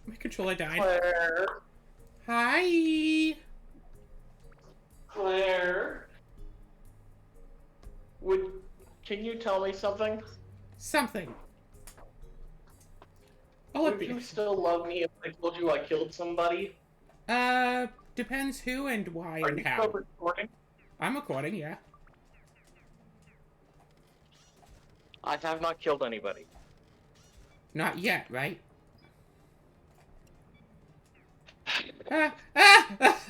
my controller died. Claire. Hi. Claire. Would Can you tell me something? Something. Oh, Would you still love me if I told you I killed somebody? depends who and why Are and you still how. recording? I'm recording, yeah. I have not killed anybody. Not yet, right? Ah, ah, ah.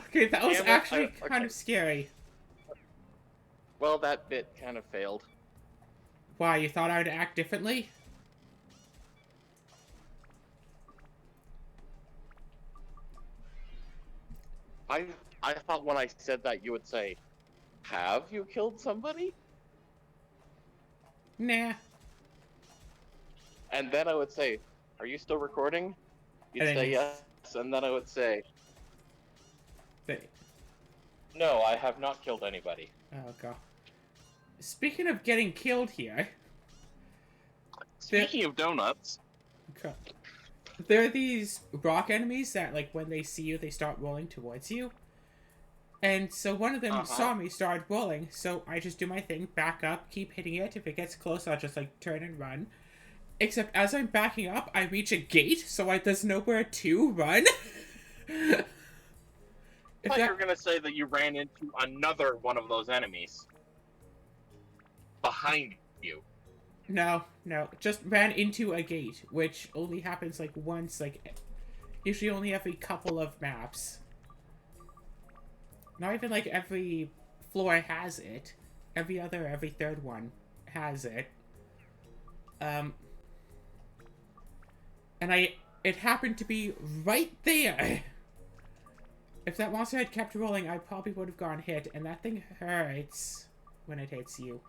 Okay, that was Damn it, actually okay. kind of scary. Well, that bit kind of failed. Why, you thought I would act differently? I I thought when I said that you would say, "Have you killed somebody?" Nah. And then I would say, "Are you still recording?" You'd And then say yes, and then I would say, "No, I have not killed anybody." Oh, God. Speaking of getting killed here, Speaking of donuts, there are these rock enemies that, like, when they see you, they start rolling towards you. And so one of them saw me, started rolling, so I just do my thing, back up, keep hitting it. If it gets close, I'll just, like, turn and run. Except as I'm backing up, I reach a gate, so there's nowhere to run. I thought you were gonna say that you ran into another one of those enemies behind you. No, just ran into a gate, which only happens, like, once, like, usually only every couple of maps. Not even, like, every floor has it. Every third one has it. And it happened to be right there. If that monster had kept rolling, I probably would have gone hit, and that thing hurts when it hits you.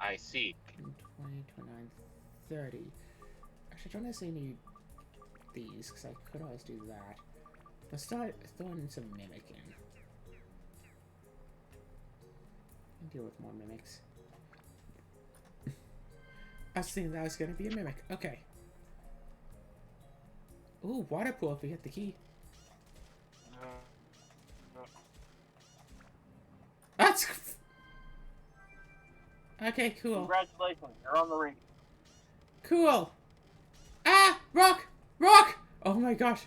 I see. 20, 29, 30. Actually, I don't necessarily need these, because I could always do that. Let's start throwing some mimic in. Deal with more mimics. I was thinking that was going to be a mimic. Okay. Ooh, water pool if we hit the key. That's... Okay, cool. Congratulations, you're on the ring. Cool. Ah! Rock! Rock! Oh my gosh.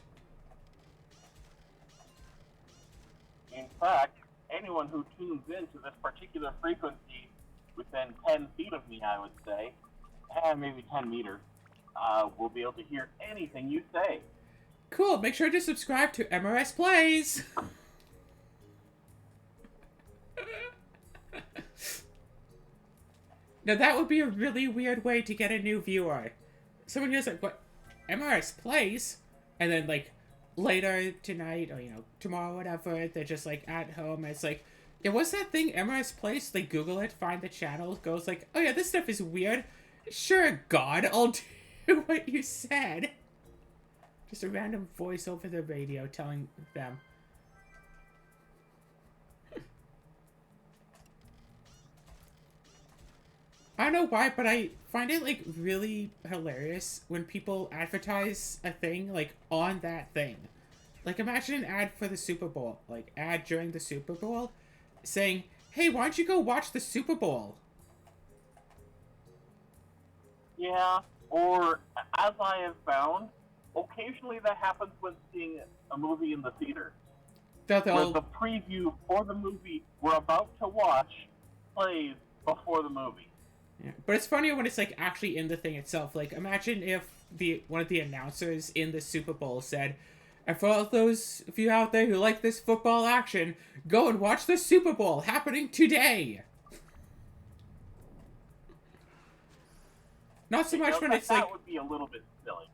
In fact, anyone who tunes into this particular frequency within 10 feet of me, I would say, and maybe 10 meters, will be able to hear anything you say. Cool. Make sure to subscribe to MRS Plays. Now that would be a really weird way to get a new viewer. Someone who's like, what? MRS Plays? And then, like, later tonight, or, you know, tomorrow, whatever, they're just, like, at home, and it's like, yeah, what's that thing, MRS Plays? They Google it, find the channel, goes like, oh yeah, this stuff is weird. Sure, God, I'll do what you said. Just a random voice over the radio telling them. I don't know why, but I find it, like, really hilarious when people advertise a thing, like, on that thing. Like, imagine an ad for the Super Bowl. Like, ad during the Super Bowl saying, hey, why don't you go watch the Super Bowl? Yeah, or, as I have found, occasionally that happens when seeing a movie in the theater. Where the preview for the movie we're about to watch plays before the movie. Yeah. But it's funnier when it's, like, actually in the thing itself. Like, imagine if one of the announcers in the Super Bowl said, and for all those of you out there who like this football action, go and watch the Super Bowl happening today. Not so much when it's like... That would be a little bit silly.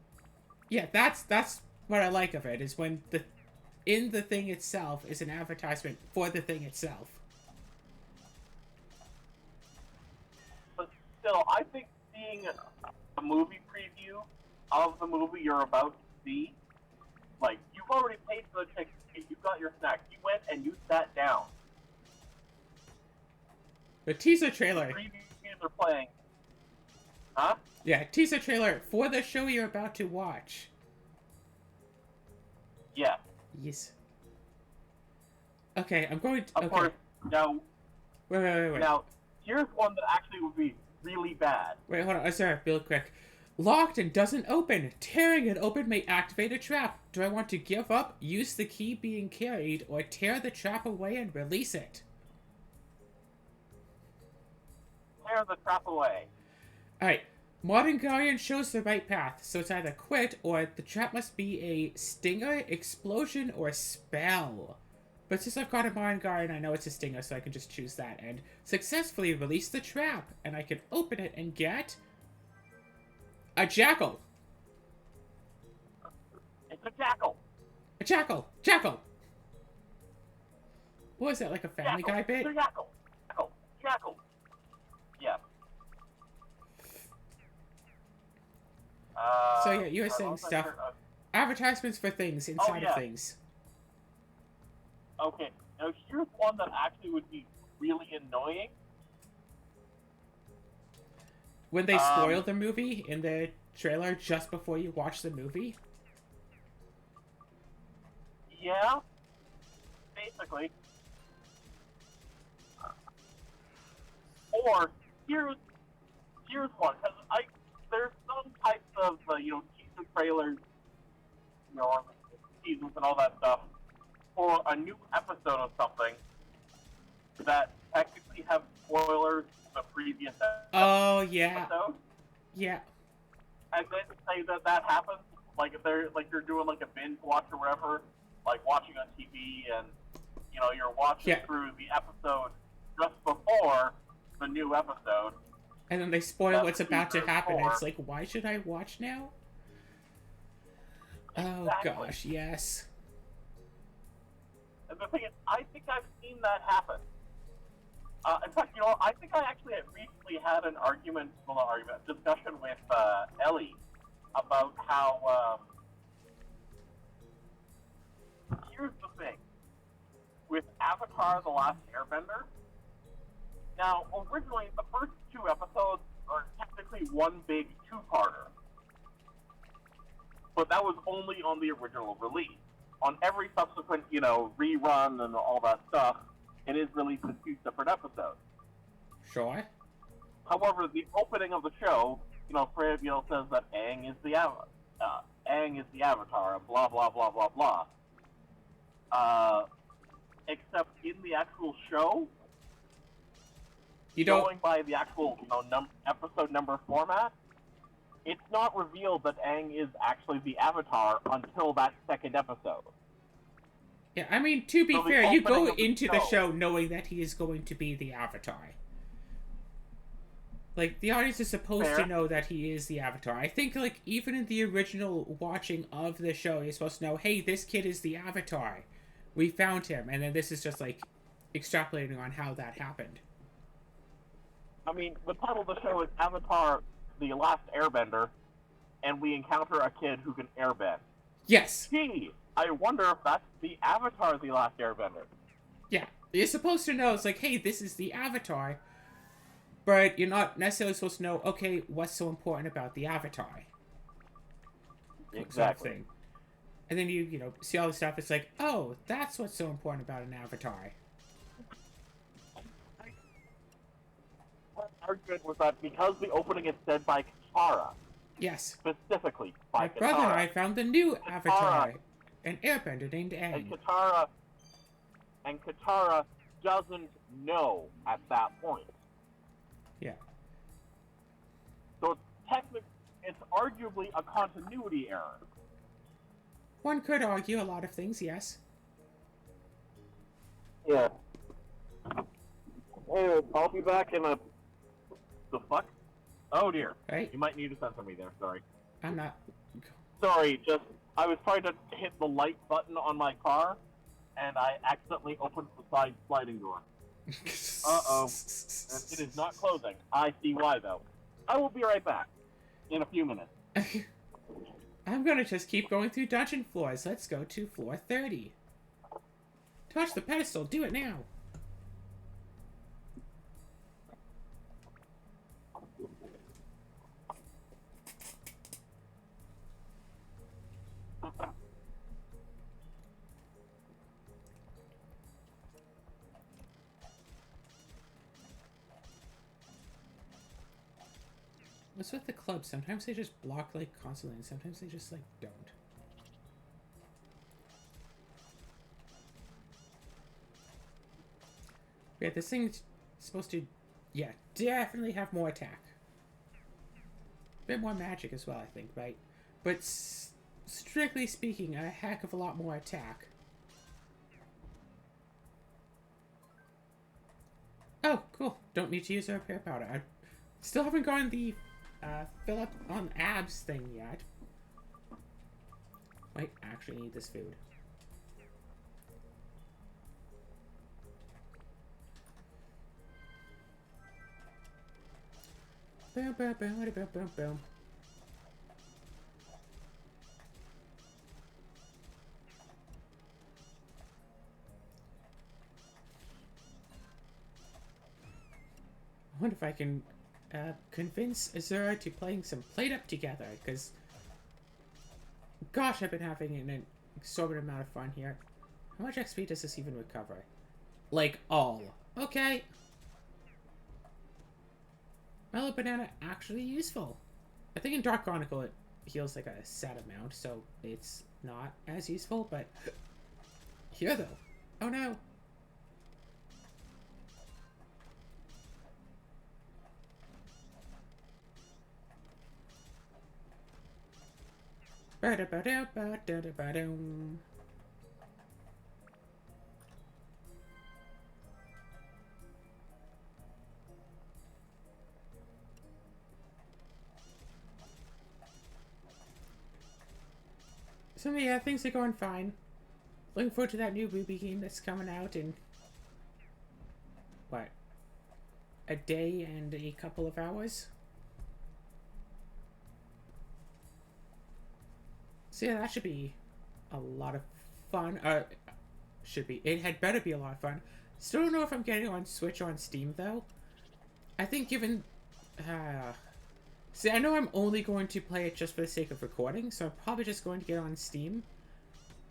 Yeah, that's what I like of it, is when in the thing itself is an advertisement for the thing itself. Still, I think seeing a movie preview of the movie you're about to see, like, you've already paid for the ticket, you've got your snacks, you went and you sat down. The teaser trailer. Previews are playing. Huh? Yeah, teaser trailer for the show you're about to watch. Yeah. Yes. Okay, I'm going to... Of course, now... Wait. Now, here's one that actually would be really bad. Wait, hold on. Sorry, real quick. Locked and doesn't open. Tearing it open may activate a trap. Do I want to give up, use the key being carried, or tear the trap away and release it? Tear the trap away. Alright. Modern Guardian shows the right path, so it's either quit or the trap must be a stinger, explosion, or spell. But since I've got a Modern Guardian, I know it's a stinger, so I can just choose that and successfully release the trap. And I can open it and get... a jackal. It's a jackal. A jackal. Jackal. What is that, like a Family Guy bit? It's a jackal. Jackal. Yeah. So yeah, you were saying stuff. Advertisements for things inside of things. Okay, now here's one that actually would be really annoying. When they spoil the movie in the trailer just before you watch the movie? Yeah, basically. Or here's one, because there's some types of teaser trailers, seasons and all that stuff for a new episode of something that technically have spoilers from the previous episode. Oh yeah. Yeah. And then say that happens, like if you're doing like a binge watch or whatever, like watching on TV, and you're watching through the episode just before the new episode. And then they spoil what's about to happen. And it's like, why should I watch now? Oh gosh, yes. And the thing is, I think I've seen that happen. In fact, I think I actually recently had an discussion with Ellie about how, here's the thing. With Avatar: The Last Airbender, now, originally, the first 2 episodes are technically one big 2-parter. But that was only on the original release. On every subsequent, rerun and all that stuff, it is released in 2 separate episodes. Sure. However, the opening of the show, Freya says that Aang is the Avatar, and blah, blah, blah, blah, blah. Except in the actual show, going by the actual, episode number format, it's not revealed that Aang is actually the Avatar until that 2nd episode. Yeah, I mean, to be fair, you go into the show knowing that he is going to be the Avatar. Like, the audience is supposed to know that he is the Avatar. I think, like, even in the original watching of the show, you're supposed to know, hey, this kid is the Avatar. We found him. And then this is just, like, extrapolating on how that happened. I mean, the title of the show is Avatar: The Last Airbender, and we encounter a kid who can airbend. Yes. Gee, I wonder if that's the Avatar: The Last Airbender. Yeah. You're supposed to know, it's like, hey, this is the Avatar. But you're not necessarily supposed to know, okay, what's so important about the Avatar? Exactly. Sort of thing. And then you see all the stuff, it's like, oh, that's what's so important about an Avatar. Argument was that because the opening is said by Katara. Yes. Specifically by Katara. My brother and I found the new Avatar, an airbender named Aang. And Katara doesn't know at that point. Yeah. So it's arguably a continuity error. One could argue a lot of things, yes. Yeah. Hey, I'll be back in a... The fuck? Oh dear. Right? You might need to censor me there, sorry. I'm not... Sorry, I was trying to hit the light button on my car, and I accidentally opened the side sliding door. Uh-oh. And it is not closing. I see why, though. I will be right back. In a few minutes. I'm gonna just keep going through dungeon floors. Let's go to floor 30. Touch the pedestal. Do it now. What's with the clubs? Sometimes they just block, like, constantly, and sometimes they just, like, don't. Yeah, this thing's supposed to, yeah, definitely have more attack. A bit more magic as well, I think, right? But strictly speaking, a heck of a lot more attack. Oh, cool. Don't need to use a repair powder. I still haven't gotten the fill up on abs thing yet. Might actually need this food. Boom, boom, boom, boom, boom, boom. I wonder if I can convince Azura to playing some PlateUp together, because gosh, I've been having an exorbitant amount of fun here. How much XP does this even recover? Like, all. Okay. Mellow Banana actually useful. I think in Dark Chronicle it heals like a set amount, so it's not as useful, but here though. Oh no. Ba-da-ba-da-ba-da-da-ba-dum. So yeah, things are going fine. Looking forward to that new Ruby game that's coming out in what? A day and a couple of hours? So yeah, that should be a lot of fun. Should be. It had better be a lot of fun. Still don't know if I'm getting it on Switch or on Steam, though. I think given... see, I know I'm only going to play it just for the sake of recording, so I'm probably just going to get it on Steam.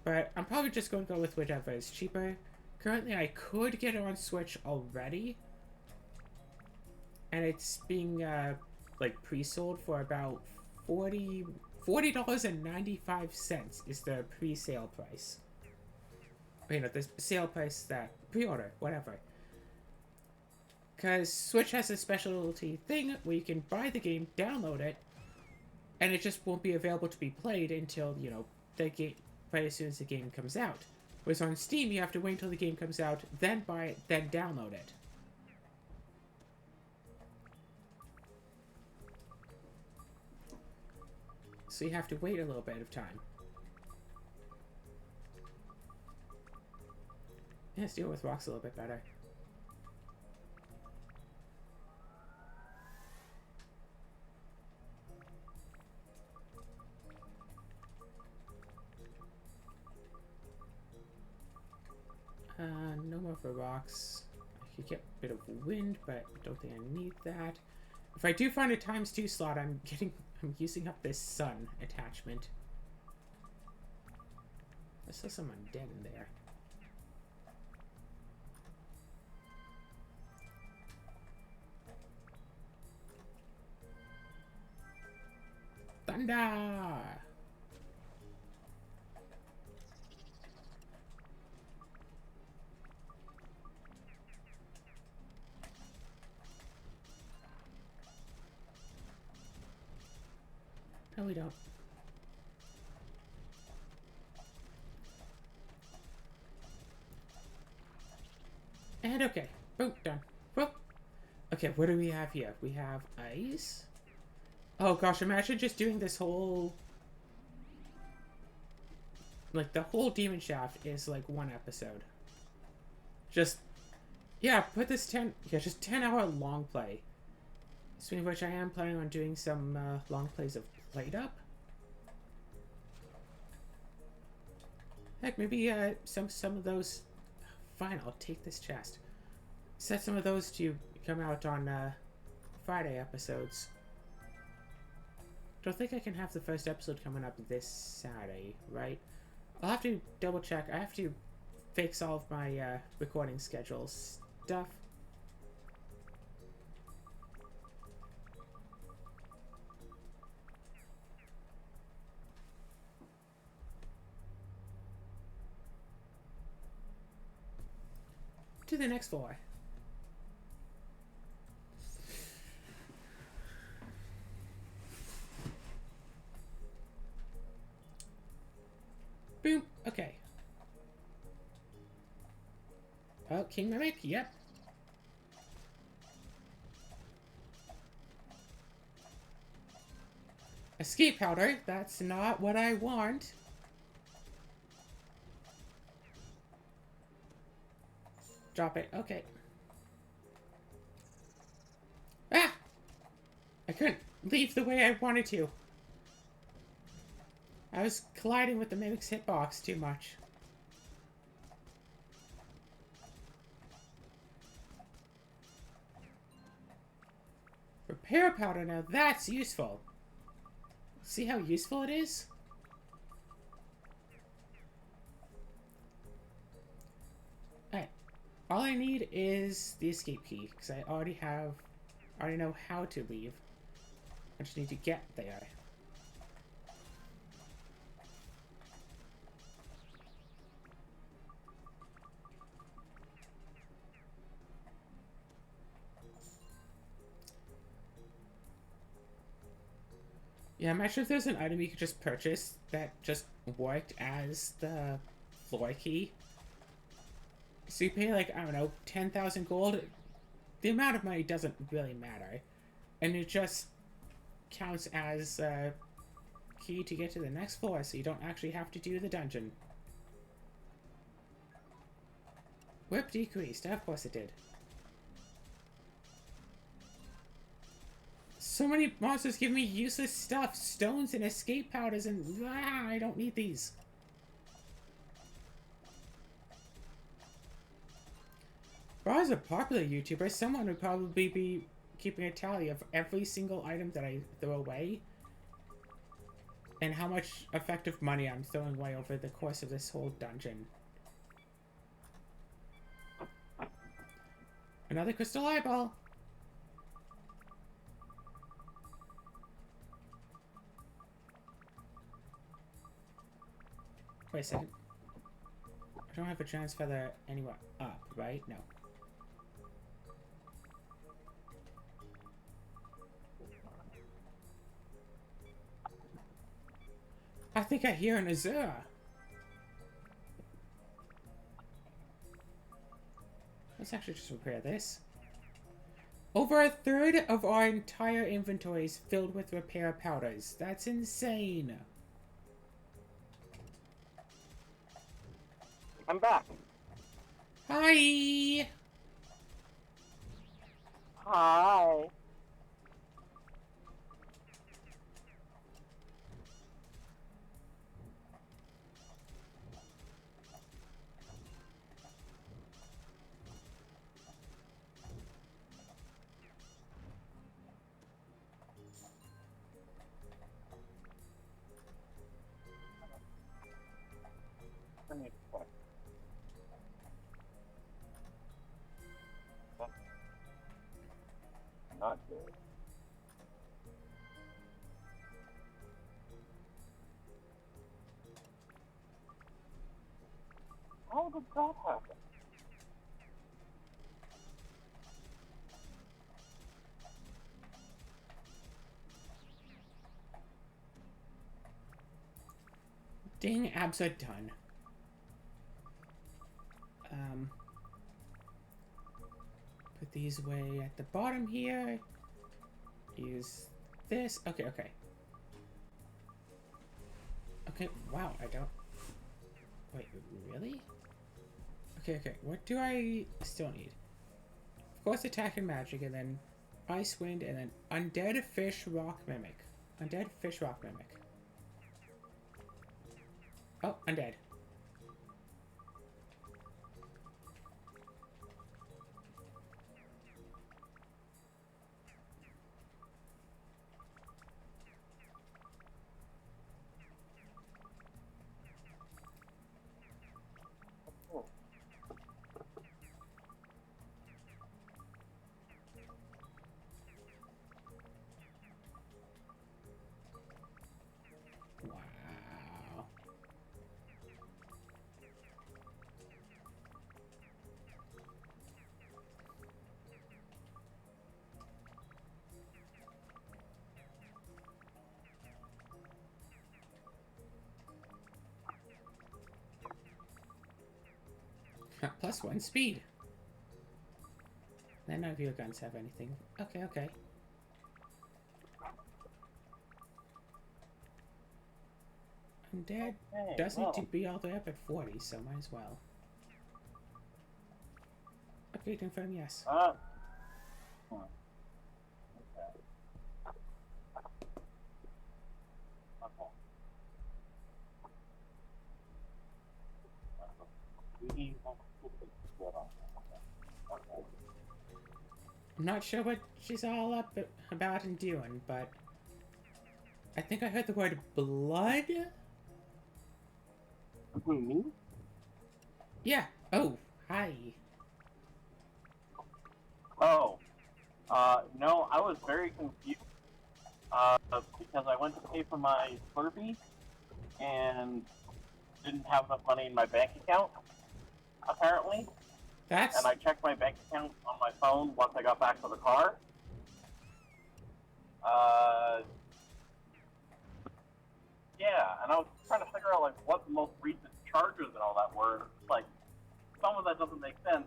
But I'm probably just going to go with whichever is cheaper. Currently, I could get it on Switch already. And it's being, like, pre-sold for about $40.95 is the pre-sale price. You know, the sale price that pre-order, whatever. Because Switch has a specialty thing where you can buy the game, download it, and it just won't be available to be played until, you know, the game, right as soon as the game comes out. Whereas on Steam, you have to wait until the game comes out, then buy it, then download it. So you have to wait a little bit of time. Yeah, let's deal with rocks a little bit better. No more for rocks. I could get a bit of wind, but I don't think I need that. If I do find a ×2 slot, I'm using up this sun attachment. I saw someone dead in there. Thunder! No, we don't. And okay. Boom, done. Whoop. Okay, what do we have here? We have ice. Oh gosh, imagine just doing this whole... Like, the whole Demon Shaft is like one episode. Just... Yeah, put this just 10-hour long play. Speaking of which, I am planning on doing some long plays of PlateUp. Heck, maybe some of those... Fine, I'll take this chest. Set some of those to come out on Friday episodes. Don't think I can have the first episode coming up this Saturday, right? I'll have to double check. I have to fix all of my recording schedule stuff. to the next floor. Boom. Okay. Oh, King Mimic? Yep. Escape powder? That's not what I want. Drop it. Okay. Ah! I couldn't leave the way I wanted to. I was colliding with the Mimic's hitbox too much. Repair powder, now that's useful. See how useful it is? Alright. All I need is the escape key, because I already know how to leave. I just need to get there. Yeah, I'm not sure if there's an item you could just purchase that just worked as the floor key. So you pay like, I don't know, 10,000 gold. The amount of money doesn't really matter. And it just counts as a key to get to the next floor, so you don't actually have to do the dungeon. Whip decreased. Of course it did. So many monsters give me useless stuff. Stones and escape powders and... I don't need these. If I was a popular YouTuber, someone would probably be keeping a tally of every single item that I throw away. And how much effective money I'm throwing away over the course of this whole dungeon. Another crystal eyeball. Wait a second. I don't have a chance feather anywhere up, right? No. I think I hear an Azura. Let's actually just repair this. Over a third of our entire inventory is filled with repair powders. That's insane. I'm back. Hi. Hi. Not good. How did that happen? Dang, abs are done. Put these away at the bottom here. Use this. Okay, okay. Okay, wow, I don't... Wait, really? Okay, okay, what do I still need? Of course, attack and magic, and then ice wind, and then undead fish rock mimic. Undead fish rock mimic. Oh, undead. +1 speed. Then none of your guns have anything. Okay, okay. Undead doesn't need to be all the way up at 40, so might as well. Update confirm yes. I'm not sure what she's all up about and doing, but I think I heard the word blood. Me? Yeah. Oh, hi. Oh. No, I was very confused. Because I went to pay for my Slurpee and didn't have enough money in my bank account, apparently. And I checked my bank account on my phone once I got back to the car. Yeah, and I was trying to figure out, like, what the most recent charges and all that were. Like, some of that doesn't make sense.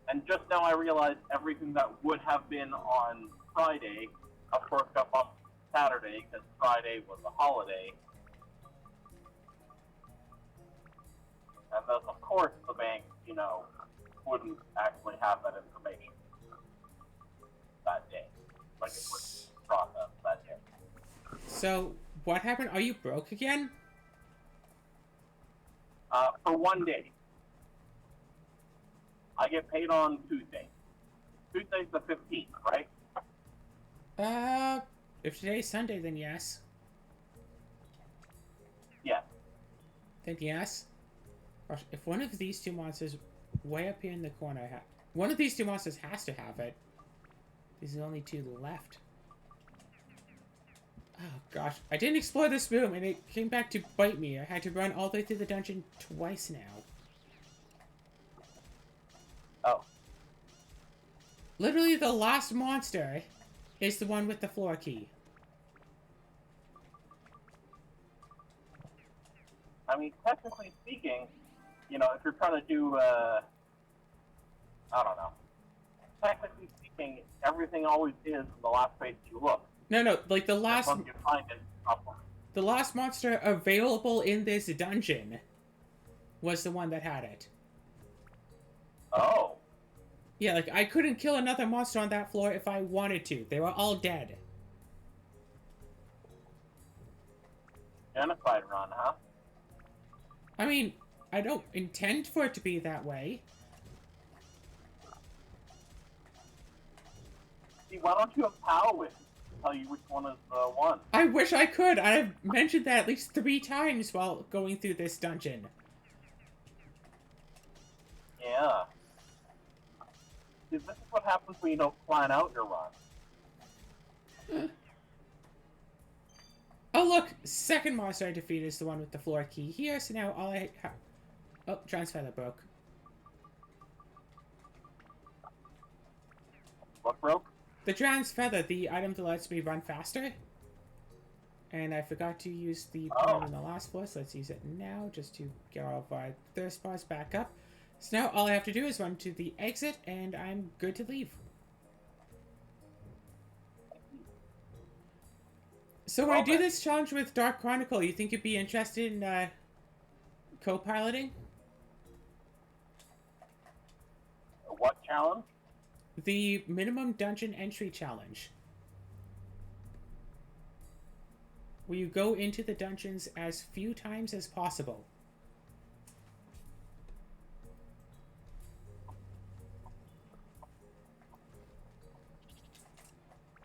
And just now I realized everything that would have been on Friday, of course, got bumped to Saturday, because Friday was a holiday. And thus, of course, the bank, you know, wouldn't actually have that information that day. Like, it wouldn't process that day. So, what happened? Are you broke again? For 1 day. I get paid on Tuesday. Tuesday's the 15th, right? If today's Sunday, then yes. Yes. Then yes. Gosh, if one of these two monsters way up here in the corner one of these two monsters has to have it. There's only two left. Oh gosh, I didn't explore this room and it came back to bite me. I had to run all the way through the dungeon twice now. Oh. Literally the last monster is the one with the floor key. I mean, technically speaking, you know, if you're trying to do, I don't know. Technically speaking, everything always is the last place you look. No, like the last... Once you find it, the last monster available in this dungeon was the one that had it. Oh. Yeah, like, I couldn't kill another monster on that floor if I wanted to. They were all dead. Genocide run, huh? I mean, I don't intend for it to be that way. See, why don't you have power with it to tell you which one is the one? I wish I could. I've mentioned that at least 3 times while going through this dungeon. Yeah. See, this is what happens when you don't plan out your run. Oh, look! Second monster I defeated is the one with the floor key here, so now all I have... Oh, John's feather broke. What broke? The Drown's Feather, the item that lets me run faster. And I forgot to use the power in the last floor, so let's use it now, just to get all of our thirst bars back up. So now all I have to do is run to the exit, and I'm good to leave. So when I do this challenge with Dark Chronicle, you think you'd be interested in, co-piloting? What challenge? The minimum dungeon entry challenge. Where you go into the dungeons as few times as possible.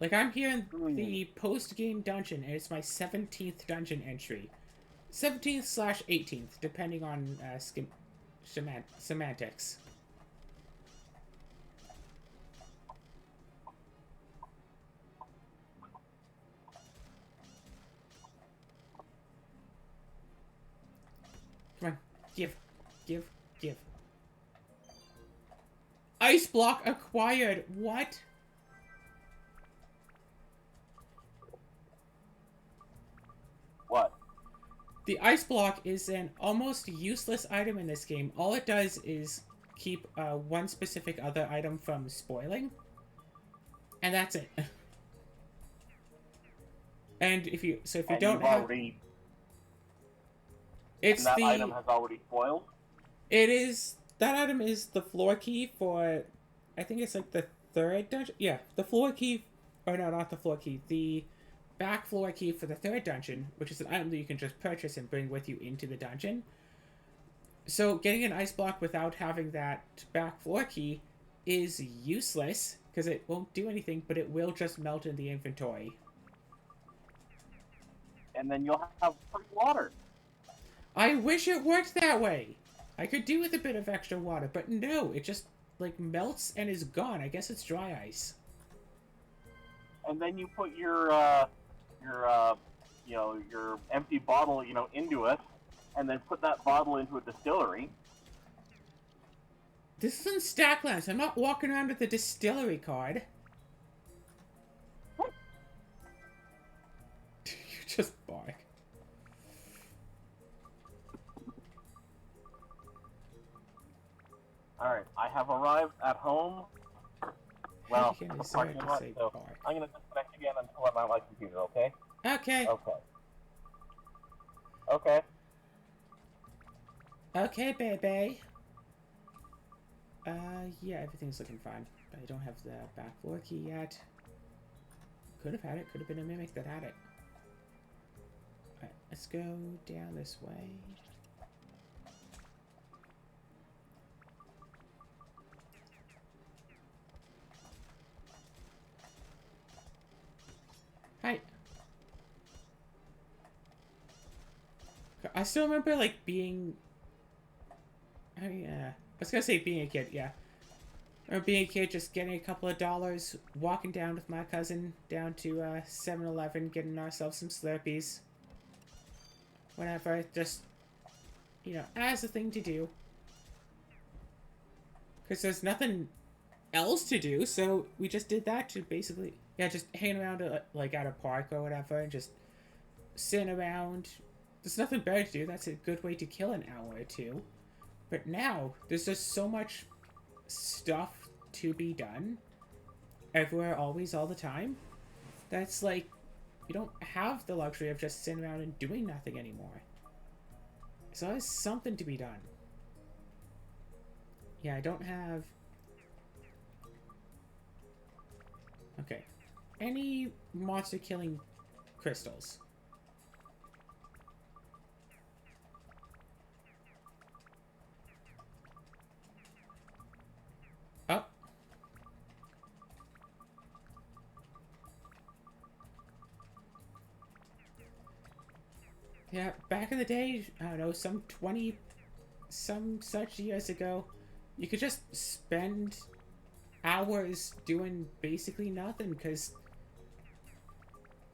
Like, I'm here in the post-game dungeon, and it's my 17th dungeon entry. 17th/18th, depending on semantics. Come on. Give. Ice block acquired. What? What? The ice block is an almost useless item in this game. All it does is keep one specific other item from spoiling. And that's it. And if you don't have... It's that item has already spoiled? It is... That item is the floor key for... I think it's like the third dungeon? Yeah, the floor key... Or no, not the floor key. The back floor key for the third dungeon, which is an item that you can just purchase and bring with you into the dungeon. So getting an ice block without having that back floor key is useless, because it won't do anything, but it will just melt in the inventory. And then you'll have free water. I wish it worked that way. I could do with a bit of extra water, but no, it just, like, melts and is gone. I guess it's dry ice. And then you put your empty bottle, into it, and then put that bottle into a distillery. This isn't Stacklands. I'm not walking around with a distillery card. You just bark. Alright, I have arrived at home. Well, the parking lot, so bark. I'm going to disconnect again until I'm on my computer, okay? Okay. Okay. Okay. Okay, baby. Yeah, everything's looking fine. But I don't have the back floor key yet. Could have had it. Could have been a mimic that had it. Alright, let's go down this way. Hi. I still remember, like, being... I was gonna say being a kid, yeah. Or being a kid, just getting a couple of dollars, walking down with my cousin down to 7-Eleven, getting ourselves some Slurpees. Whatever, just, as a thing to do. Because there's nothing else to do, so we just did that to basically, just hang around, like, at a park or whatever, and just sitting around. There's nothing better to do. That's a good way to kill an hour or two. But now, there's just so much stuff to be done. Everywhere, always, all the time. That's like, you don't have the luxury of just sitting around and doing nothing anymore. There's always something to be done. Yeah, I don't have... Okay. Any monster killing crystals? Oh. Yeah, back in the day, I don't know, some such years ago, you could just spend hours doing basically nothing, because...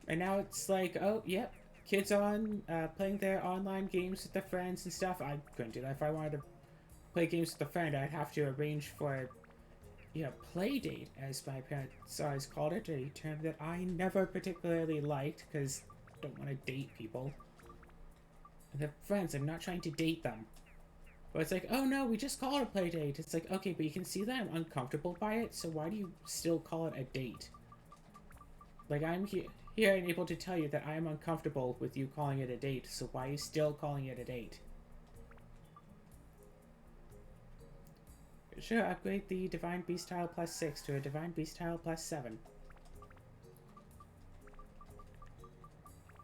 And now it's like, oh, yep, kids on, playing their online games with their friends and stuff. I couldn't do that. If I wanted to play games with a friend, I'd have to arrange for... play date, as my parents always called it, a term that I never particularly liked, because I don't want to date people. They're friends, I'm not trying to date them. But it's like, oh no, we just call it a play date. It's like, okay, but you can see that I'm uncomfortable by it, so why do you still call it a date? Like, I'm here and able to tell you that I am uncomfortable with you calling it a date, so why are you still calling it a date? Sure, upgrade the Divine Beast tile +6 to a Divine Beast tile +7.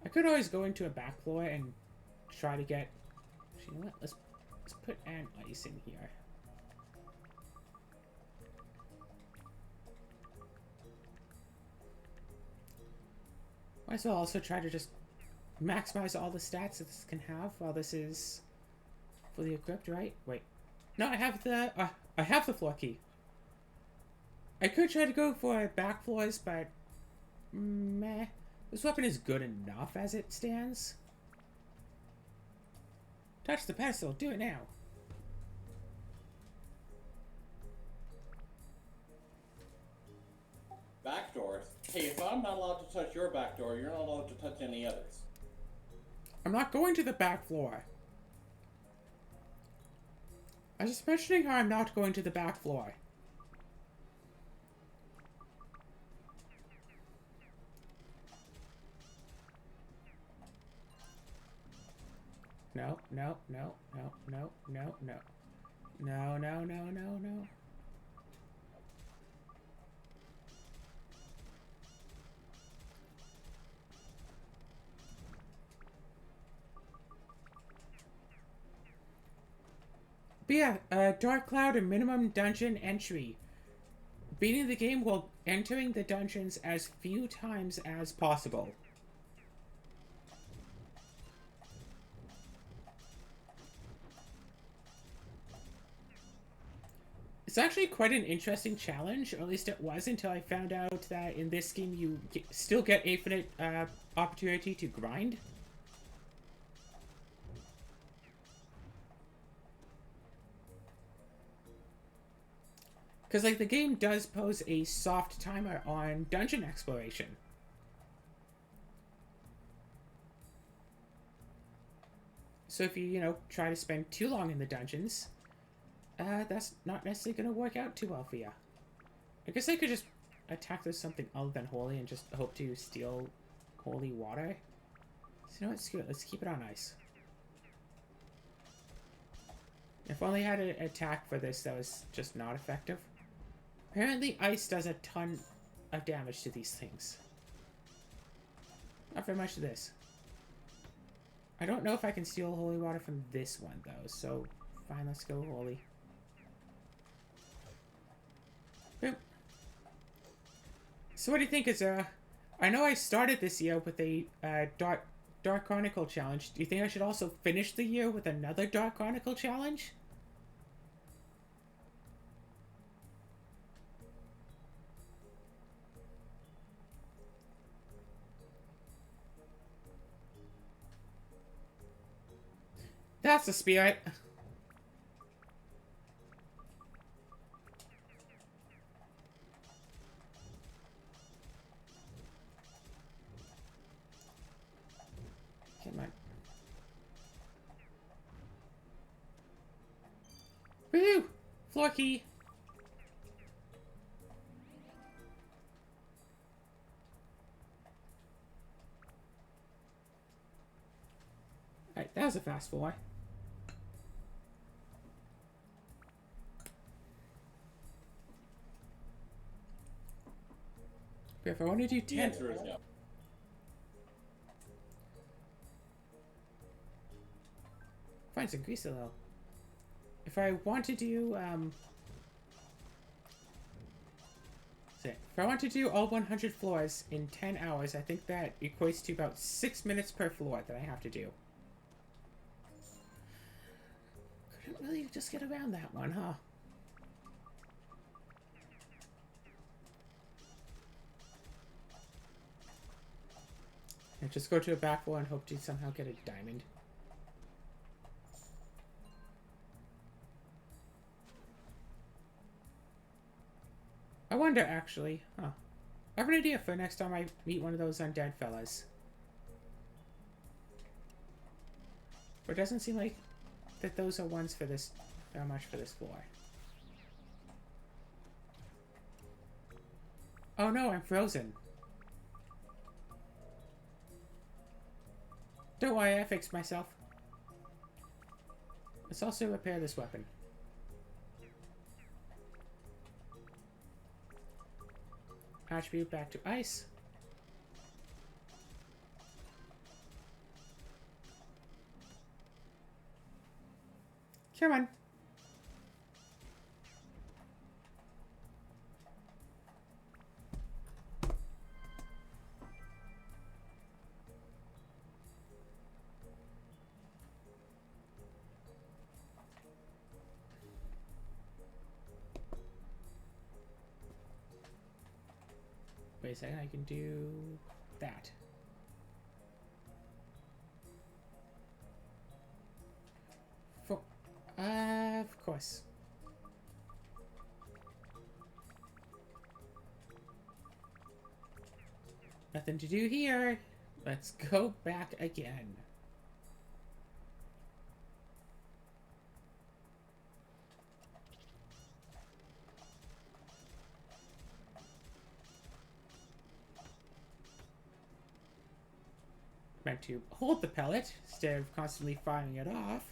I could always go into a back floor and try to get... You know what? Let's put an ice in here. Might as well also try to just maximize all the stats that this can have while this is fully equipped, right? Wait. No, I have the floor key. I could try to go for back floors, but... meh. This weapon is good enough as it stands. Touch the pedestal. Do it now. Back doors? Hey, if I'm not allowed to touch your back door, you're not allowed to touch any others. I'm not going to the back floor. I was just mentioning how I'm not going to the back floor. No, no, no, no, no, no, no. No, no, no, no, no. But yeah, Dark Cloud and minimum dungeon entry. Beating the game while entering the dungeons as few times as possible. It's actually quite an interesting challenge, or at least it was until I found out that in this game you still get infinite opportunity to grind. Because, like, the game does pose a soft timer on dungeon exploration. So if you, try to spend too long in the dungeons, that's not necessarily going to work out too well for you. I guess I could just attack with something other than holy and just hope to steal holy water. So, you know what? Screw it. Let's keep it on ice. If only I had an attack for this that was just not effective. Apparently, ice does a ton of damage to these things. Not very much to this. I don't know if I can steal holy water from this one, though, so fine, let's go holy. Boop. So what do you think is, I know I started this year with a, Dark Chronicle challenge. Do you think I should also finish the year with another Dark Chronicle challenge? That's the spirit. Come on. Woo! Floor key. Alright, that was a fast floor. If I want to do 10... The answer is no. Find some grease a little. If I want to do, if I want to do all 100 floors in 10 hours, I think that equates to about 6 minutes per floor that I have to do. Couldn't really just get around that one, huh? And just go to a back wall and hope to somehow get a diamond. I wonder, actually, huh? I have an idea for next time I meet one of those undead fellas. But it doesn't seem like that those are ones for this, very much for this floor. Oh no, I'm frozen. Don't worry, I fixed myself. Let's also repair this weapon. Attribute back to ice. Come on. Wait a second, I can do that. Of course. Nothing to do here. Let's go back again. meant to hold the pellet instead of constantly firing it off.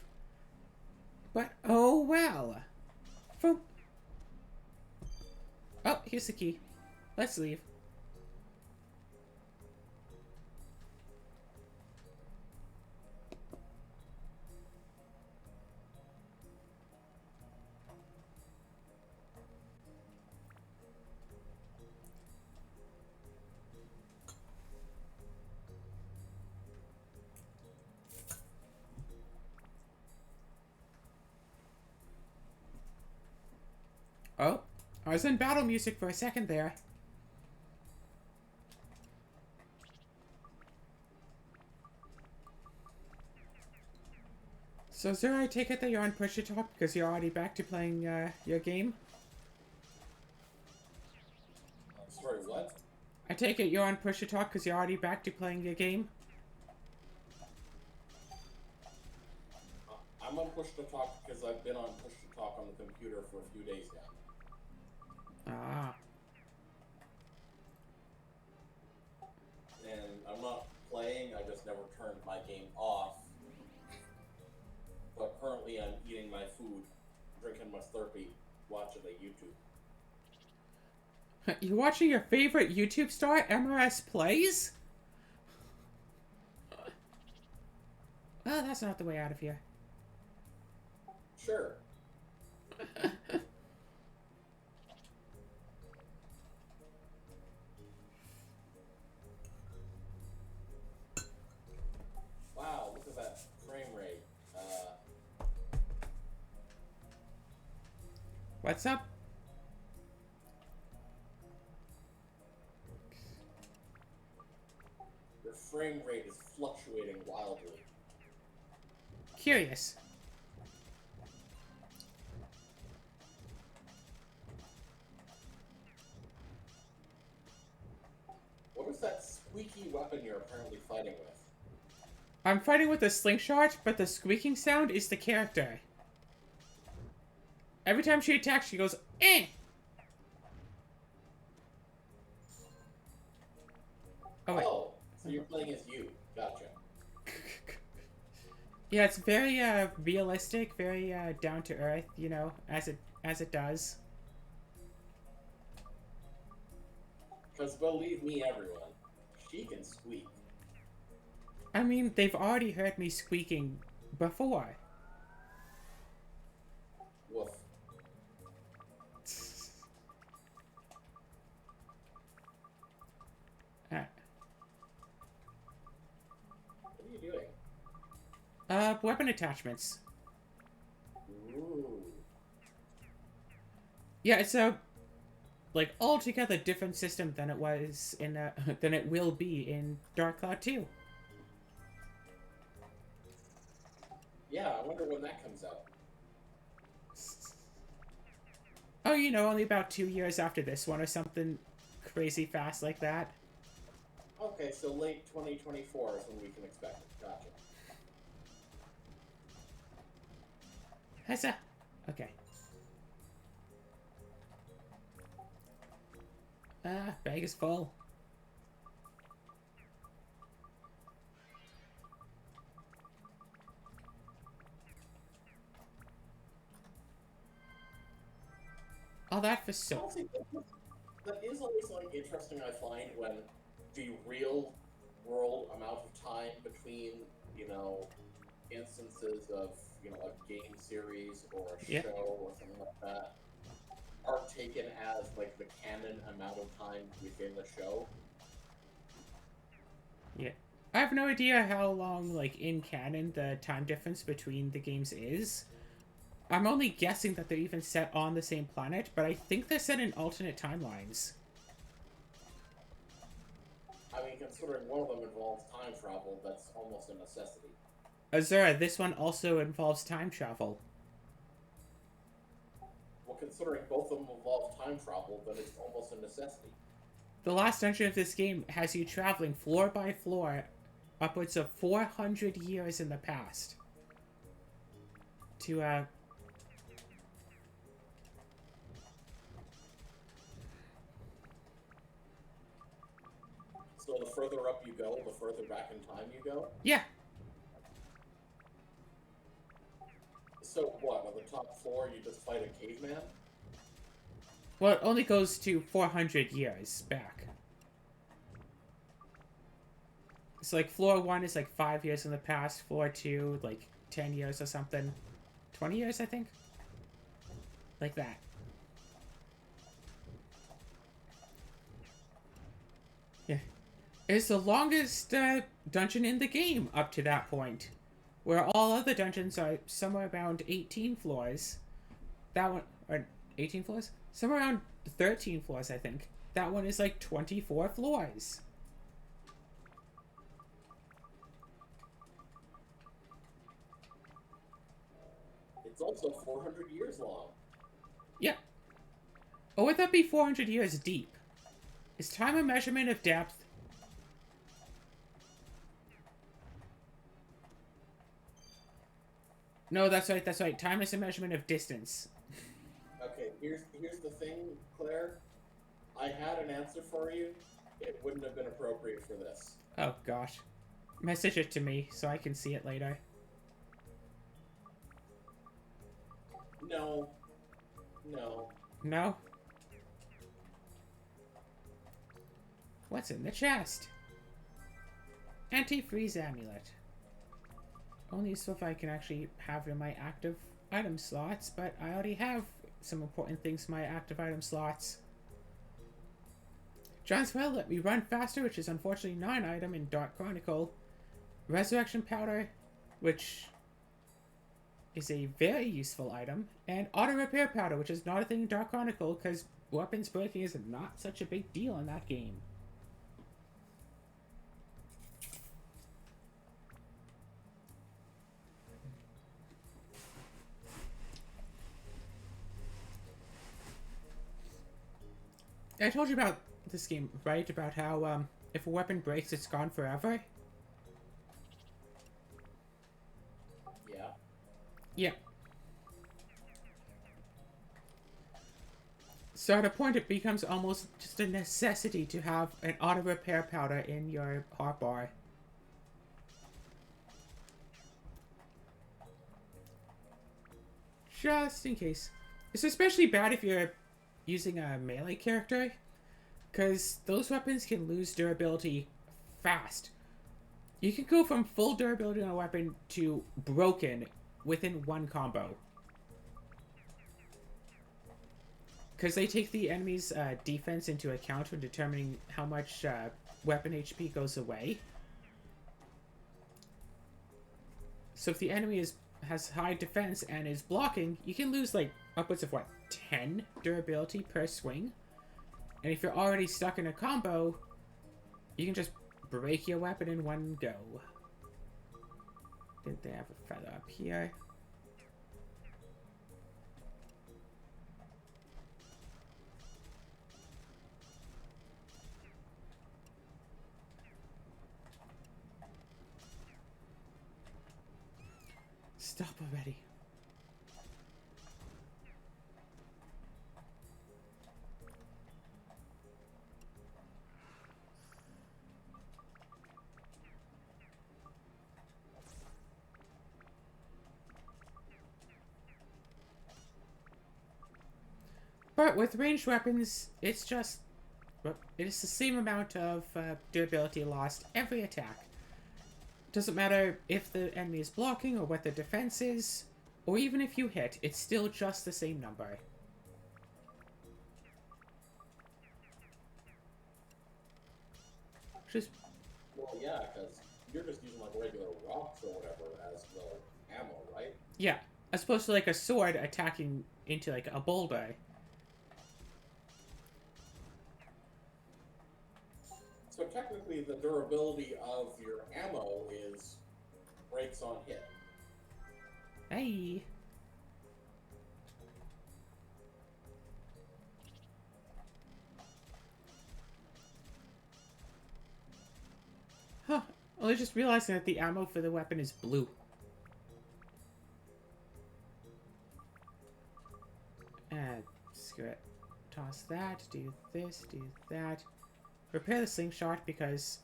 But, oh well. Foop. Oh, here's the key. Let's leave. Oh, I was in battle music for a second there. So, Zura, I take it that you're on push to talk because you're already back to playing your game? Sorry, what? I take it you're on push to talk because you're already back to playing your game? I'm on push to talk because I've been on push to talk on the computer for a few days now. Ah. And I'm not playing, I just never turned my game off. But currently I'm eating my food, drinking my Slurpee, watching the YouTube. You're watching your favorite YouTube star, MRS Plays? Well, that's not the way out of here. Sure. Wow, look at that frame rate. What's up? Your frame rate is fluctuating wildly. Curious. What is that squeaky weapon you're apparently fighting with? I'm fighting with a slingshot, but the squeaking sound is the character. Every time she attacks, she goes, eh! Oh, wait. Oh, so you're playing as you. Gotcha. Yeah, it's very, realistic, very, down to earth, you know, as it does. Because believe me, everyone, she can squeak. I mean, they've already heard me squeaking before. Woof. Alright. What are you doing? Weapon attachments. Ooh. Yeah, it's a, like, altogether different system than it was in, than it will be in Dark Cloud 2. Yeah, I wonder when that comes out. Oh, you know, only about 2 years after this one or something crazy fast like that. Okay, so late 2024 is when we can expect it. Gotcha. Huzzah! Okay. Bag is full. All that for soap. Honestly, that is always like interesting. I find when the real world amount of time between, you know, instances of, you know, a game series or a Yeah. show or something like that are taken as like the canon amount of time within the show. Yeah. I have no idea how long, like, in canon the time difference between the games is. I'm only guessing that they're even set on the same planet, but I think they're set in alternate timelines. I mean, considering one of them involves time travel, that's almost a necessity. Azura, this one also involves time travel. Well, considering both of them involve time travel, then it's almost a necessity. The last dungeon of this game has you traveling floor by floor upwards of 400 years in the past. To, So the further up you go, the further back in time you go? Yeah. So what, on the top floor you just fight a caveman? Well, it only goes to 400 years back. So, like, floor 1 is, like, 5 years in the past. Floor 2, like, 10 years or something. 20 years, I think? Like that. Yeah. It's the longest dungeon in the game up to that point. Where all other dungeons are somewhere around 18 floors. That one... Or 18 floors? Somewhere around 13 floors, I think. That one is, like, 24 floors. It's also 400 years long. Yeah. Or would that be 400 years deep? Is time a measurement of depth? No, that's right, that's right. Time is a measurement of distance. Okay, here's the thing, Claire. I had an answer for you. It wouldn't have been appropriate for this. Oh, gosh. Message it to me so I can see it later. No. No. No? What's in the chest? Antifreeze amulet. Only useful if I can actually have it in my active item slots, but I already have some important things in my active item slots. John's Well let me run faster, which is unfortunately not an item in Dark Chronicle. Resurrection Powder, which is a very useful item. And Auto Repair Powder, which is not a thing in Dark Chronicle, because weapons breaking is not such a big deal in that game. I told you about this game, right? About how, if a weapon breaks, it's gone forever? Yeah. Yeah. So at a point, it becomes almost just a necessity to have an auto repair powder in your hotbar. Just in case. It's especially bad if you're using a melee character, because those weapons can lose durability fast. You can go from full durability on a weapon to broken within one combo. Because they take the enemy's defense into account when determining how much weapon HP goes away. So if the enemy has high defense and is blocking, you can lose like upwards of what, 10 durability per swing? And if you're already stuck in a combo, you can just break your weapon in one go. Did they have a feather up here? Stop already. But with ranged weapons, it's just... it is the same amount of durability lost every attack. Doesn't matter if the enemy is blocking or what the defense is, or even if you hit, it's still just the same number. Just... Well, yeah, because you're just using like regular rocks or whatever as the ammo, right? Yeah, as opposed to like a sword attacking into like a boulder. So technically, the durability of your ammo is breaks on hit. Hey. Huh. Well, I just realized that the ammo for the weapon is blue. Screw it. Toss that, do this, do that. repair the slingshot because,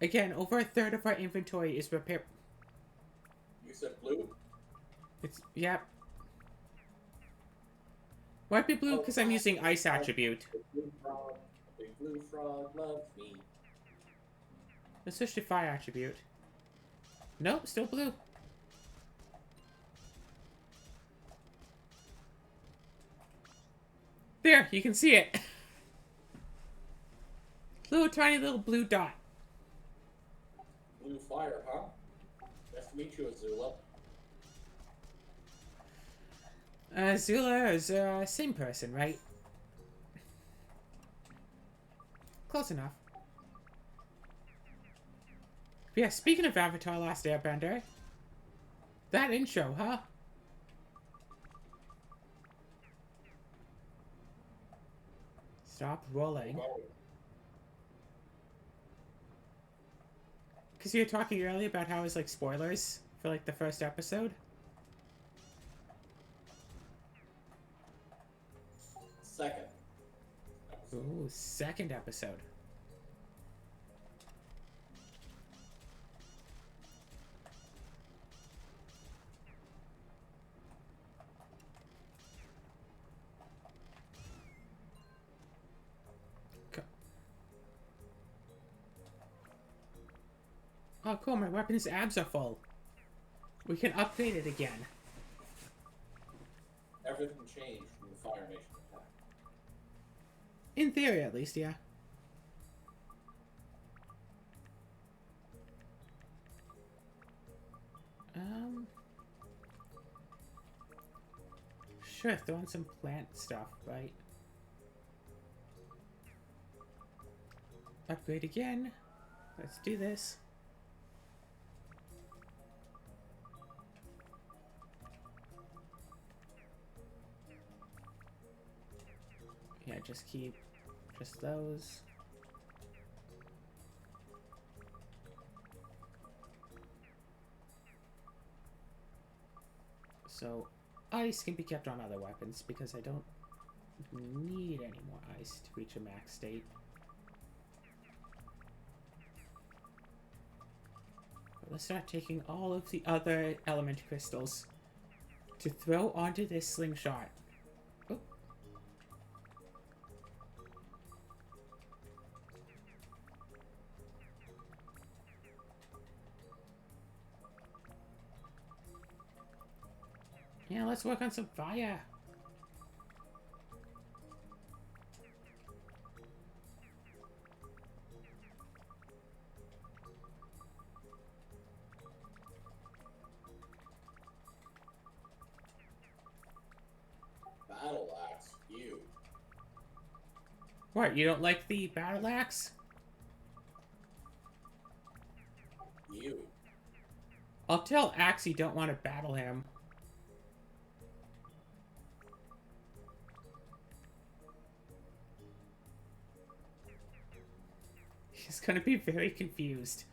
again, over a third of our inventory is repair. You said blue? It's, yep. Might be blue because I'm using ice attribute. Big blue frog loves me. Let's switch to fire attribute. Nope, still blue. There, you can see it. Little tiny little blue dot. Blue fire, huh? Nice to meet you, Azula. Azula is same person, right? Close enough. But yeah, speaking of Avatar Last Airbender, that intro, huh? Stop rolling. Because you were talking earlier about how it was like spoilers for like the first episode. Second. Ooh, second episode. Oh, cool, my weapon's abs are full. We can upgrade it again. Everything changed from the Fire Nation attack. In theory, at least, yeah. Sure, throw in some plant stuff, right? Upgrade again. Let's do this. Yeah, just keep just those. So, ice can be kept on other weapons because I don't need any more ice to reach a max state. But let's start taking all of the other element crystals to throw onto this slingshot. Oh. Yeah, let's work on some fire. Battle axe, you. What, you don't like the battle axe? You. I'll tell Axe you don't want to battle him. He's gonna be very confused.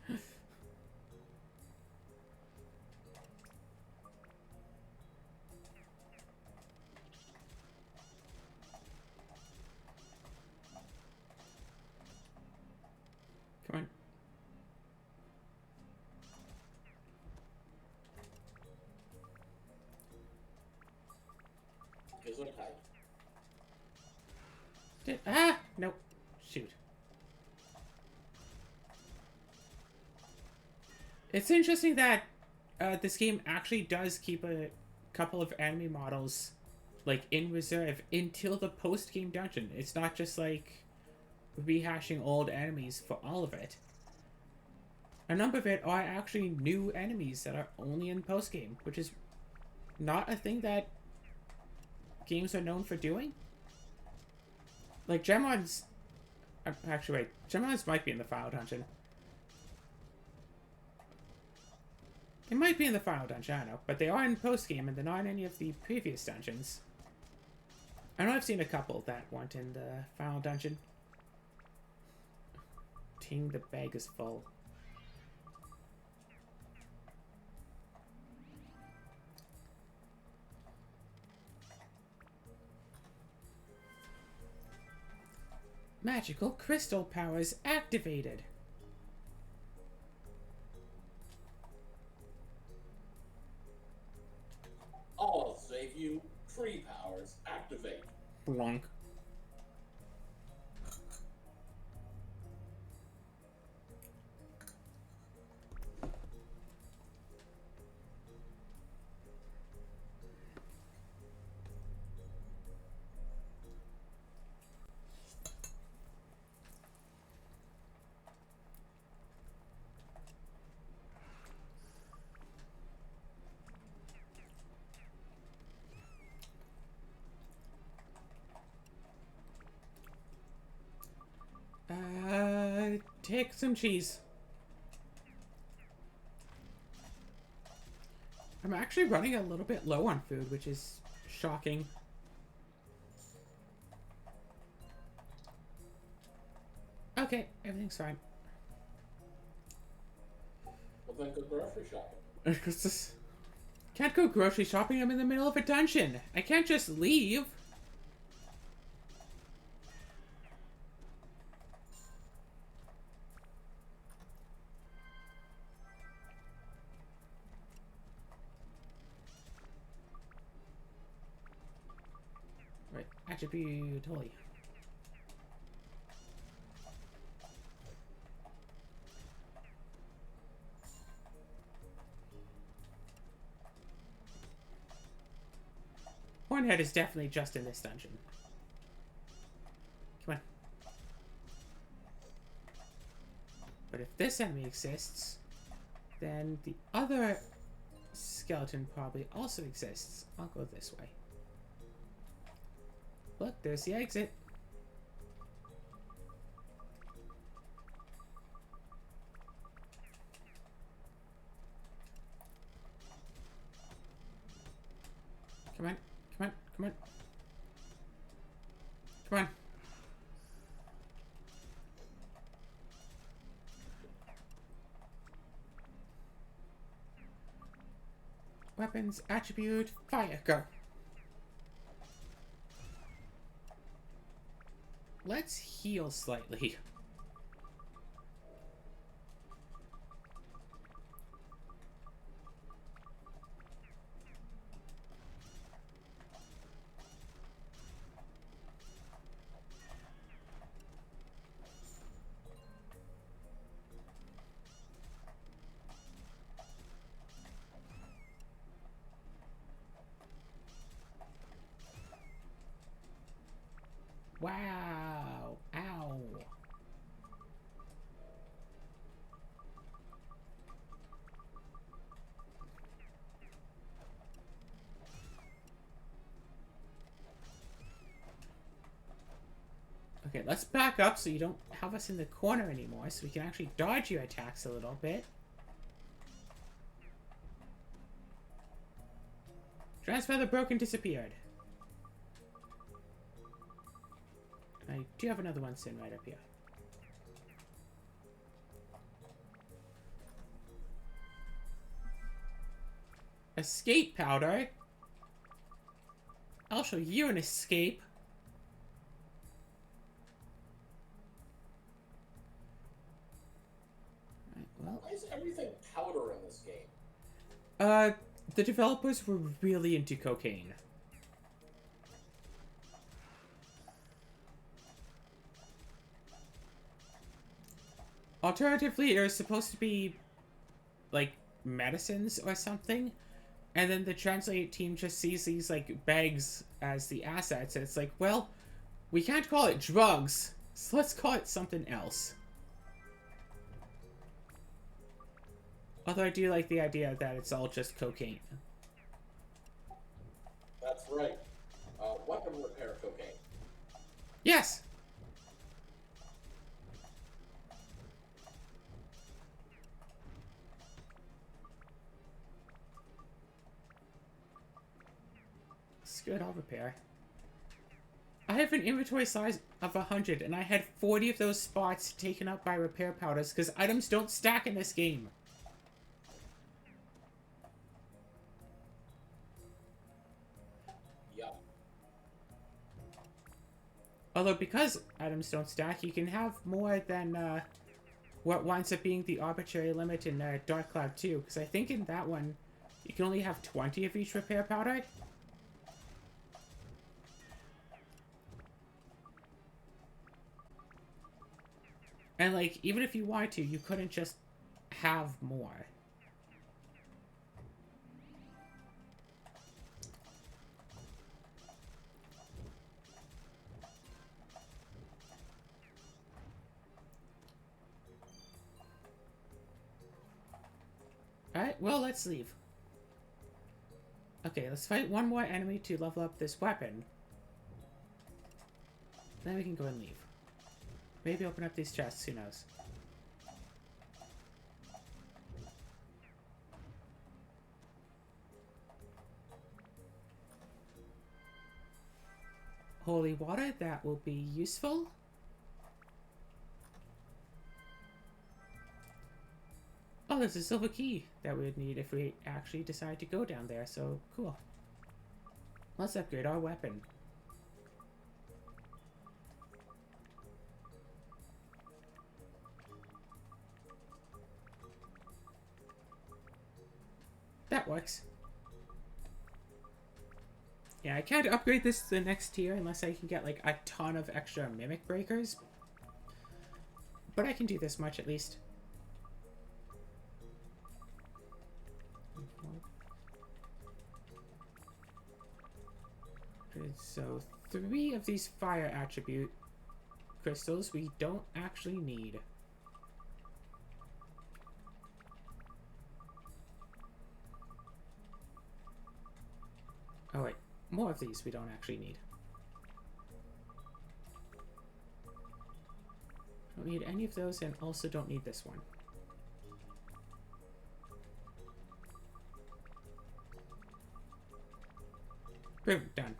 Come on. Gesundheit. Ah! Nope. Shoot. It's interesting that this game actually does keep a couple of enemy models like in reserve until the post-game dungeon. It's not just like rehashing old enemies for all of it. A number of it are actually new enemies that are only in post-game, which is not a thing that games are known for doing. Like Gemmon's... Actually, wait. Gemmon's might be in the final dungeon. It might be in the final dungeon, I don't know. But they are in post-game, and they're not in any of the previous dungeons. I know I've seen a couple that weren't in the final dungeon. Ting, the bag is full. Magical crystal powers activated. I'll save you. Tree powers activate. Blonk. Take some cheese. I'm actually running a little bit low on food, which is shocking. Okay, everything's fine. Well, then go grocery shopping. Can't go grocery shopping, I'm in the middle of a dungeon. I can't just leave. Right, attribute, holy. Hornhead is definitely just in this dungeon. Come on. But if this enemy exists, then the other skeleton probably also exists. I'll go this way. Look, there's the exit. Come on, come on, come on. Come on. Weapons, attribute, fire, go. Let's heal slightly. Wow. Ow. Okay, let's back up so you don't have us in the corner anymore, so we can actually dodge your attacks a little bit. Transfeather broken, disappeared. I do have another one sitting right up here. Escape powder? I'll show you an escape. Right, well. Why is everything powder in this game? The developers were really into cocaine. Alternatively, it was supposed to be, like, medicines or something, and then the Translate team just sees these, like, bags as the assets, and it's like, well, we can't call it drugs, so let's call it something else. Although I do like the idea that it's all just cocaine. That's right. Weapon repair cocaine. Yes! Good, I'll repair. I have an inventory size of 100, and I had 40 of those spots taken up by repair powders, because items don't stack in this game. Yup. Although, because items don't stack, you can have more than what winds up being the arbitrary limit in Dark Cloud 2. Because I think in that one, you can only have 20 of each repair powder. And, like, even if you wanted to, you couldn't just have more. Alright, well, let's leave. Okay, let's fight one more enemy to level up this weapon. Then we can go and leave. Maybe open up these chests, who knows. Holy water, that will be useful. Oh, there's a silver key that we would need if we actually decide to go down there, so cool. Let's upgrade our weapon. That works. Yeah, I can't upgrade this to the next tier unless I can get like a ton of extra mimic breakers. But I can do this much at least. So 3 of these fire attribute crystals we don't actually need. Oh wait, more of these we don't actually need. Don't need any of those and also don't need this one. Boom, done.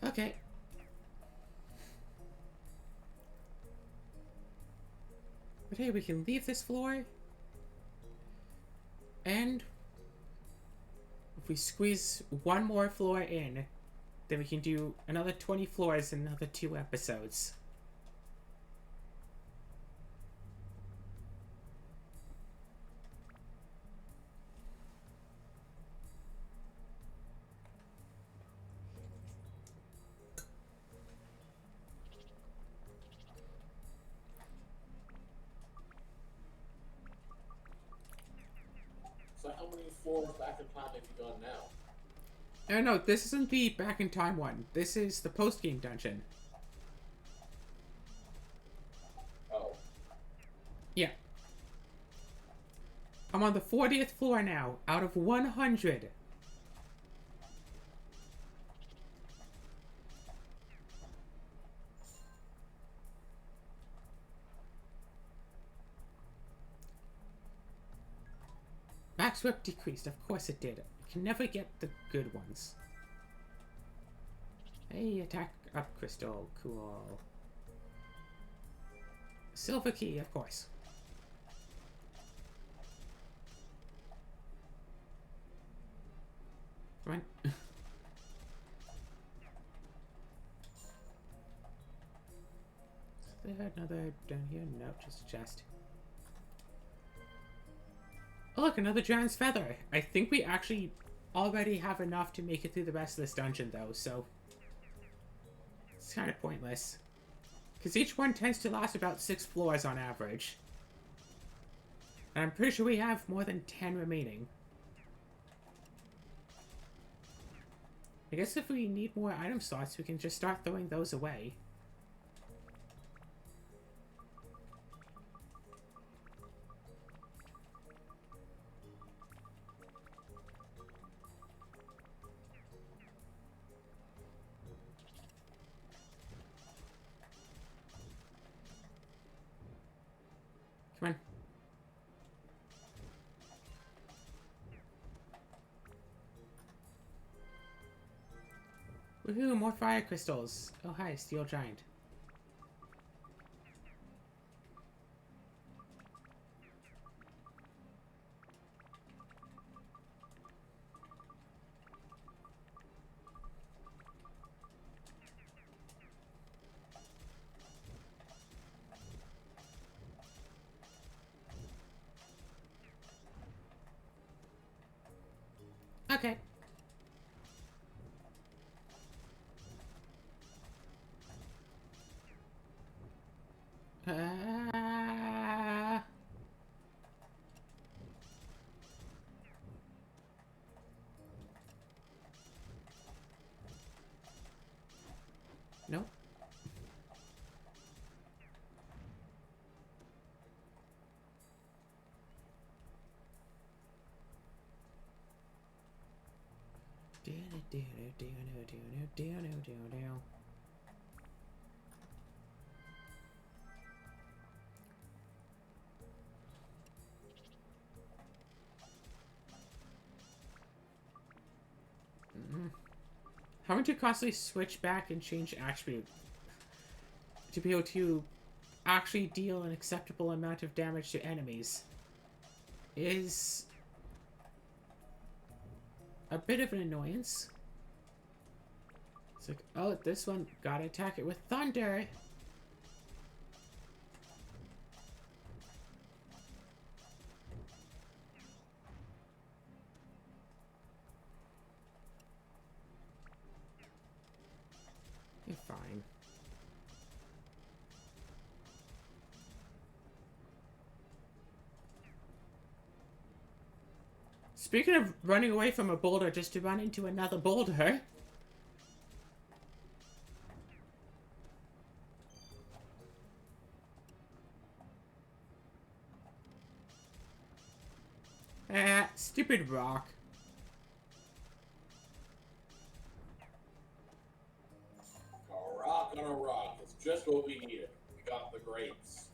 Okay. But hey, we can leave this floor. And if we squeeze one more floor in, then we can do another 20 floors in another 2 episodes. So how many floors back in time have you done now? No, this isn't the back in time one. This is the post-game dungeon. Oh. Yeah. I'm on the 40th floor now, out of 100. Max whip decreased, of course it did. I can never get the good ones. Hey, attack up crystal, cool. Silver key, of course. Come on. Is there another down here? No, just a chest. Oh look, another giant's feather. I think we actually already have enough to make it through the rest of this dungeon though, so it's kind of pointless. Because each one tends to last about 6 floors on average. And I'm pretty sure we have more than 10 remaining. I guess if we need more item slots, we can just start throwing those away. Come on. Woohoo, more fire crystals. Oh hi, steel giant. Okay. Nope. Having to constantly switch back and change attribute to be able to actually deal an acceptable amount of damage to enemies is a bit of an annoyance. It's like, oh, this one, gotta attack it with thunder. You're fine. Speaking of running away from a boulder just to run into another boulder. Stupid rock. A rock on a rock. It's just what we needed. We got the grapes.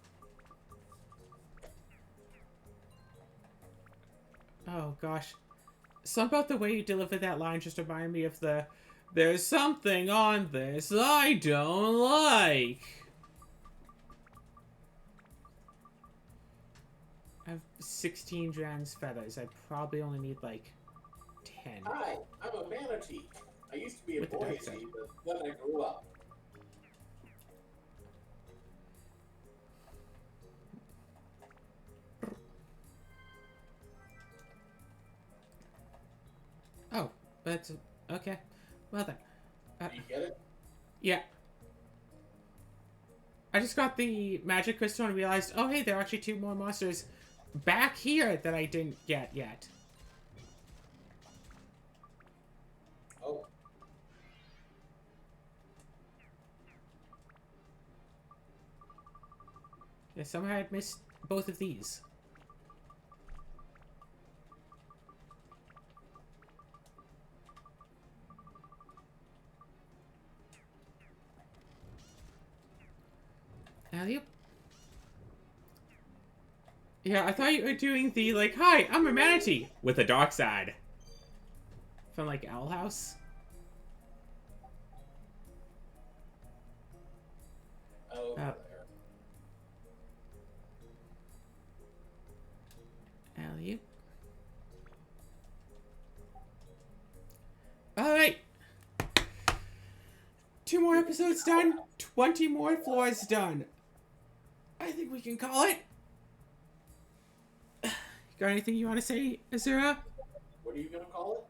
Oh gosh. Something about the way you deliver that line just reminded me of the "there's something on this I don't like." I have 16 Jan's feathers. I probably only need like 10. Hi, I'm a manatee. I used to be a With the boy, dark side. but then I grew up. Oh, that's okay. Well then. Do you get it? Yeah. I just got the magic crystal and realized, oh hey, there are actually 2 more monsters back here that I didn't get yet. Oh. Yeah, somehow I missed both of these. Alley-oop. Yeah, I thought you were doing the, like, hi, I'm a manatee with a dark side. From, like, Owl House. Oh, there. Alley-oop. Alright. 2 more episodes done. 20 more floors done. I think we can call it. Got anything you want to say, Azura? What are you gonna call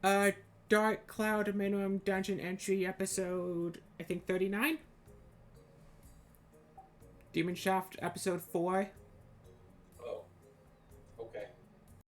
it? Dark Cloud Minimum Dungeon Entry episode, I think 39? Demon Shaft episode 4.